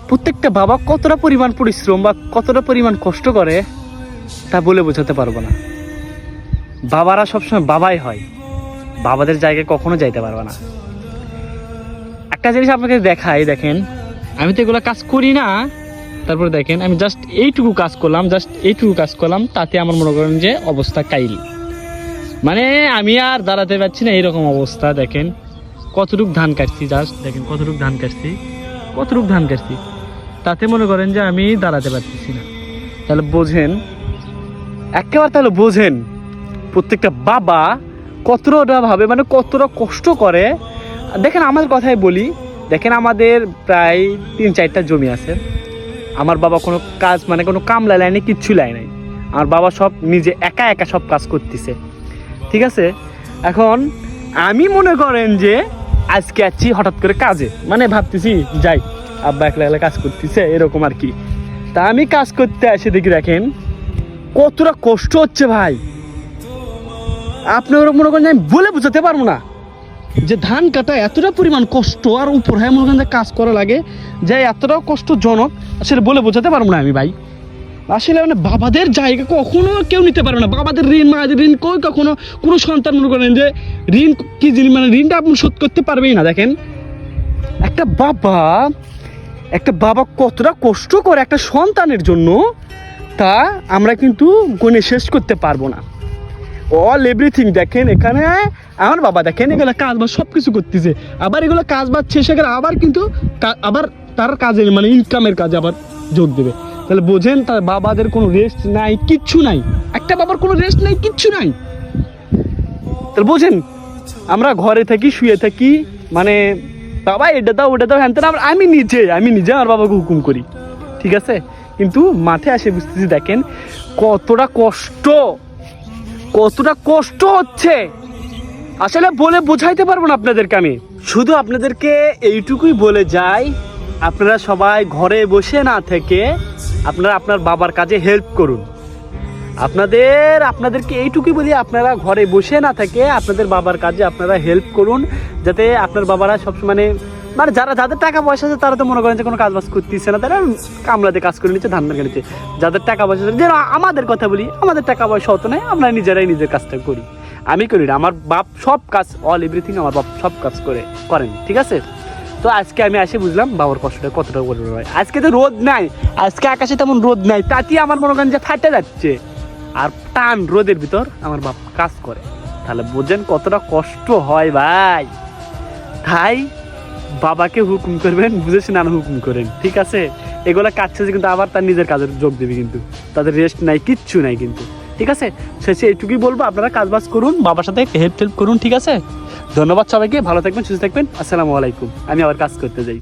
প্রত্যেকটা বাবা কতটা পরিমাণ পরিশ্রম বা কতটা পরিমাণ কষ্ট করে তা বলে বোঝাতে পারবো না। বাবারা সবসময় বাবাই হয়, বাবাদের জায়গায় কখনো যাইতে পারবে না। একটা জিনিস আপনাকে দেখাই, দেখেন আমি তো এগুলো কাজ করি না, তারপরে দেখেন আমি জাস্ট এইটুকু কাজ করলাম, তাতে আমার মনে করেন যে অবস্থা কাইল, মানে আমি আর দাঁড়াতে পারছি না, এইরকম অবস্থা। দেখেন কতটুক ধান কাটছি, জাস্ট দেখেন কতটুক ধান কাটছি, তাতে মনে করেন যে আমি দাঁড়াতে পারতেছি না। তাহলে বোঝেন প্রত্যেকটা বাবা কতটা ভাবে, মানে কতটা কষ্ট করে। দেখেন আমার কথাই বলি, দেখেন আমাদের প্রায় 3-4টা জমি আছে। আমার বাবা কোনো কাজ, মানে কোনো কামলা লাইনে কিচ্ছু লাই নাই, আমার বাবা সব নিজে একা সব কাজ করতেছে, ঠিক আছে। এখন আমি মনে করেন যে আজকে আছি হঠাৎ করে কাজে, মানে ভাবতেছি যাই, আব্বা একলা কাজ করতেছে এরকম আর কি। তা আমি কাজ করতে আসে দেখি, দেখেন কতটা কষ্ট হচ্ছে ভাই। আপনারা মনে করেন আমি বলে বোঝাতে পারবো না যে ধান কাটা এতটা পরিমাণ কষ্ট, আর উপর হ্যাঁ মনে করেন যে কাজ করা লাগে যে এতটাও কষ্টজনক, আসলে বলে বোঝাতে পারবো না আমি ভাই। আসলে মানে বাবাদের জায়গা কখনো কেউ নিতে পারবে না। বাবাদের ঋণ, মায়েদের ঋণ কখনো কোনো সন্তান মনে করেন যে ঋণ কি জিনিস, মানে ঋণটা আপনি শোধ করতে পারবেই না। দেখেন একটা বাবা কতটা কষ্ট করে একটা সন্তানের জন্য, তা আমরা কিন্তু গুণে শেষ করতে পারবো না। অল এভরিথিং দেখেন, এখানে আমার বাবা দেখেন এগুলো কাজ বাজ সব কিছু করতেছে, আবার এগুলো কাজ বাজ শেষে গেলে আবার কিন্তু আবার তার কাজে, মানে ইনকামের কাজে আবার যোগ দেবে। তাহলে বোঝেন তার বাবাদের কোনো রেস্ট নাই, কিচ্ছু নাই, একটা বাবার কোনো রেস্ট নাই, কিচ্ছু নাই। তাহলে বোঝেন আমরা ঘরে থাকি, শুয়ে থাকি, মানে বাবা এটা দাও ওটা দাও হ্যান তেন, আমি নিজে আমার বাবাকে হুকুম করি, ঠিক আছে। কিন্তু মাঠে আসে বুঝতেছি দেখেন কতটা কষ্ট হচ্ছে, আসলে বলে বোঝাইতে পারবো না আপনাদেরকে। আমি শুধু আপনাদেরকে এইটুকুই বলে যাই, আপনারা সবাই ঘরে বসে না থেকে আপনারা আপনার বাবার কাজে হেল্প করুন। আপনাদেরকে এইটুকুই বলি, আপনারা ঘরে বসে না থেকে আপনাদের বাবার কাজে আপনারা হেল্প করুন, যাতে আপনার বাবারা সবসময় মানে যাদের টাকা পয়সা আছে তারা তো মনে করেন যে কোনো কাজ বাজ করতেছে না, তারা কামলাতে কাজ করে নিচ্ছে, ধান নিচ্ছে। যাদের টাকা পয়সা আছে, যেন আমাদের কথা বলি, আমাদের টাকা পয়সা হতো না, আমরা নিজেরাই নিজের কাজটা করি। আমি করি না, আমার বাপ সব কাজ, অল এভরিথিং আমার বাপ সব কাজ করেন, ঠিক আছে। তো আজকে আমি এসে বুঝলাম বাবার কষ্টটা কতটা বড় হয়। আজকে তো রোদ নাই, আজকে আকাশে তেমন রোদ নাই, তাতেই আমার মনে করেন যে ফাটে যাচ্ছে, আর টান রোদের ভিতর আমার বাপ কাজ করে। তাহলে বোঝেন কতটা কষ্ট হয় ভাই। তাই বাবাকে হুকুম করবেন, বুঝেছেন, আর হুকুম করেন, ঠিক আছে। এগুলা কাজ শেষে কিন্তু আবার তার নিজের কাজের যোগ দেবে, কিন্তু তাদের রেস্ট নাই, কিচ্ছু নাই কিন্তু, ঠিক আছে। শেষে এইটুকুই বলবো, আপনারা কাজ বাজ করুন, বাবার সাথে হেল্প করুন, ঠিক আছে। ধন্যবাদ সবাইকে, ভালো থাকবেন, সুস্থ থাকবেন, আসসালামু আলাইকুম। আমি আবার কাজ করতে যাই।